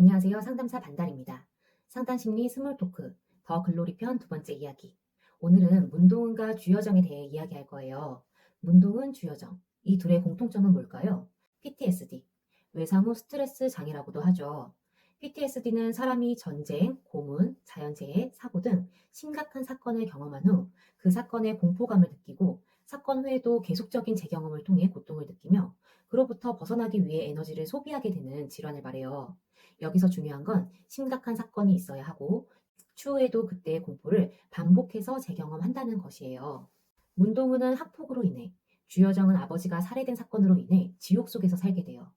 안녕하세요. 상담사 반달입니다. 상담심리 스몰 토크, 더 글로리 편 두 번째 이야기. 오늘은 문동은과 주여정에 대해 이야기할 거예요. 문동은, 주여정. 이 둘의 공통점은 뭘까요? PTSD, 외상 후 스트레스 장애라고도 하죠. PTSD는 사람이 전쟁, 고문, 자연재해, 사고 등 심각한 사건을 경험한 후 그 사건의 공포감을 느끼고 사건 후에도 계속적인 재경험을 통해 고통을 느끼며 그로부터 벗어나기 위해 에너지를 소비하게 되는 질환을 말해요. 여기서 중요한 건 심각한 사건이 있어야 하고 추후에도 그때의 공포를 반복해서 재경험한다는 것이에요. 문동은은 학폭으로 인해, 주여정은 아버지가 살해된 사건으로 인해 지옥 속에서 살게 돼요.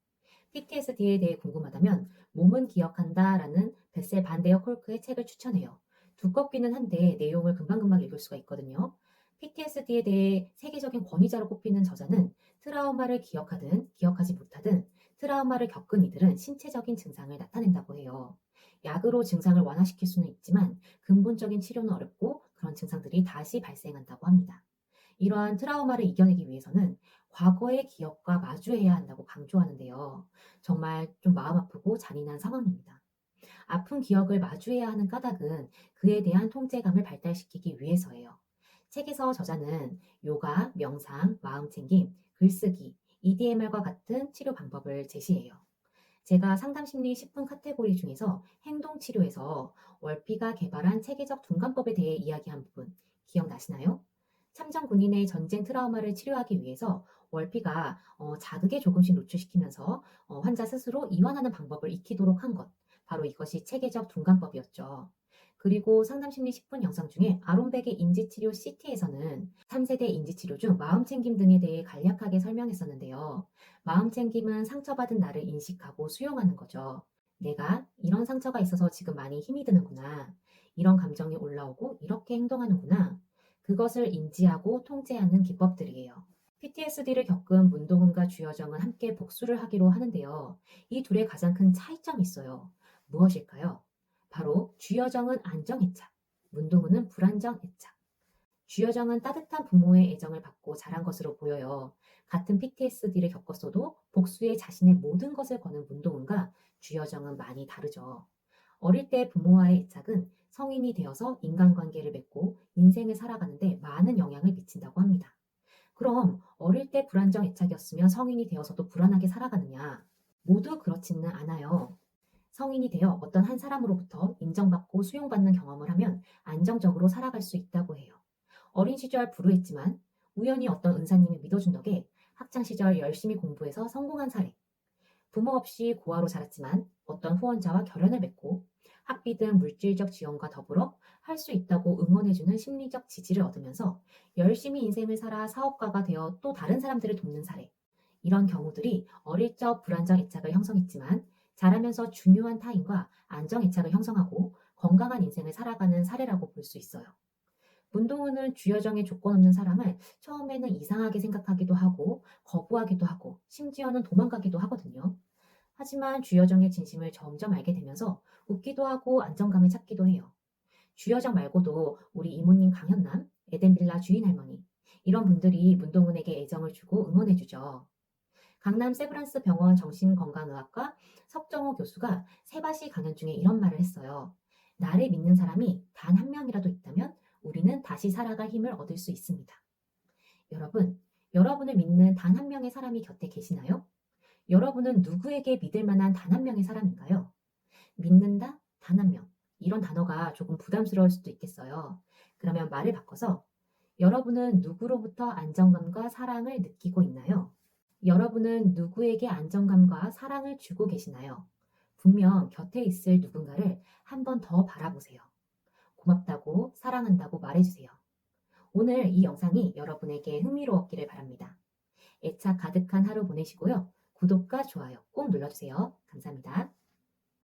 PTSD에 대해 궁금하다면 몸은 기억한다라는 베셀 반데어 콜크의 책을 추천해요. 두껍기는 한데 내용을 금방금방 읽을 수가 있거든요. PTSD에 대해 세계적인 권위자로 꼽히는 저자는 트라우마를 기억하든 기억하지 못하든 트라우마를 겪은 이들은 신체적인 증상을 나타낸다고 해요. 약으로 증상을 완화시킬 수는 있지만 근본적인 치료는 어렵고 그런 증상들이 다시 발생한다고 합니다. 이러한 트라우마를 이겨내기 위해서는 과거의 기억과 마주해야 한다고 강조하는데요. 정말 좀 마음 아프고 잔인한 상황입니다. 아픈 기억을 마주해야 하는 까닭은 그에 대한 통제감을 발달시키기 위해서예요. 책에서 저자는 요가, 명상, 마음챙김, 글쓰기, EDMR과 같은 치료 방법을 제시해요. 제가 상담심리 10분 카테고리 중에서 행동치료에서 월피가 개발한 체계적 둔감법에 대해 이야기한 부분 기억나시나요? 참전 군인의 전쟁 트라우마를 치료하기 위해서 월피가 자극에 조금씩 노출시키면서 환자 스스로 이완하는 방법을 익히도록 한 것. 바로 이것이 체계적 둔감법이었죠. 그리고 상담심리 10분 영상 중에 아론백의 인지치료 CT에서는 3세대 인지치료 중 마음챙김 등에 대해 간략하게 설명했었는데요. 마음챙김은 상처받은 나를 인식하고 수용하는 거죠. 내가 이런 상처가 있어서 지금 많이 힘이 드는구나. 이런 감정이 올라오고 이렇게 행동하는구나. 그것을 인지하고 통제하는 기법들이에요. PTSD를 겪은 문동은과 주여정은 함께 복수를 하기로 하는데요. 이 둘의 가장 큰 차이점이 있어요. 무엇일까요? 바로 주여정은 안정애착, 문동은은 불안정애착. 주여정은 따뜻한 부모의 애정을 받고 자란 것으로 보여요. 같은 PTSD를 겪었어도 복수에 자신의 모든 것을 거는 문동은과 주여정은 많이 다르죠. 어릴 때 부모와의 애착은 성인이 되어서 인간관계를 맺고 인생을 살아가는데 많은 영향을 미친다고 합니다. 그럼 어릴 때 불안정 애착이었으면 성인이 되어서도 불안하게 살아가느냐? 모두 그렇지는 않아요. 성인이 되어 어떤 한 사람으로부터 인정받고 수용받는 경험을 하면 안정적으로 살아갈 수 있다고 해요. 어린 시절 불우했지만 우연히 어떤 은사님이 믿어준 덕에 학창 시절 열심히 공부해서 성공한 사례. 부모 없이 고아로 자랐지만 어떤 후원자와 결연을 맺고 학비 등 물질적 지원과 더불어 할 수 있다고 응원해주는 심리적 지지를 얻으면서 열심히 인생을 살아 사업가가 되어 또 다른 사람들을 돕는 사례. 이런 경우들이 어릴 적 불안정 애착을 형성했지만 자라면서 중요한 타인과 안정 애착을 형성하고 건강한 인생을 살아가는 사례라고 볼 수 있어요. 문동은은 주여정의 조건 없는 사랑을 처음에는 이상하게 생각하기도 하고 거부하기도 하고 심지어는 도망가기도 하거든요. 하지만 주여정의 진심을 점점 알게 되면서 웃기도 하고 안정감을 찾기도 해요. 주여정 말고도 우리 이모님 강현남, 에덴빌라 주인 할머니 이런 분들이 문동은에게 애정을 주고 응원해주죠. 강남 세브란스 병원 정신건강의학과 석정호 교수가 세바시 강연 중에 이런 말을 했어요. 나를 믿는 사람이 단 한 명이라도 있다면 우리는 다시 살아갈 힘을 얻을 수 있습니다. 여러분, 여러분을 믿는 단 한 명의 사람이 곁에 계시나요? 여러분은 누구에게 믿을 만한 단 한 명의 사람인가요? 믿는다? 단 한 명. 이런 단어가 조금 부담스러울 수도 있겠어요. 그러면 말을 바꿔서 여러분은 누구로부터 안정감과 사랑을 느끼고 있나요? 여러분은 누구에게 안정감과 사랑을 주고 계시나요? 분명 곁에 있을 누군가를 한 번 더 바라보세요. 고맙다고, 사랑한다고 말해주세요. 오늘 이 영상이 여러분에게 흥미로웠기를 바랍니다. 애착 가득한 하루 보내시고요. 구독과 좋아요 꼭 눌러주세요. 감사합니다.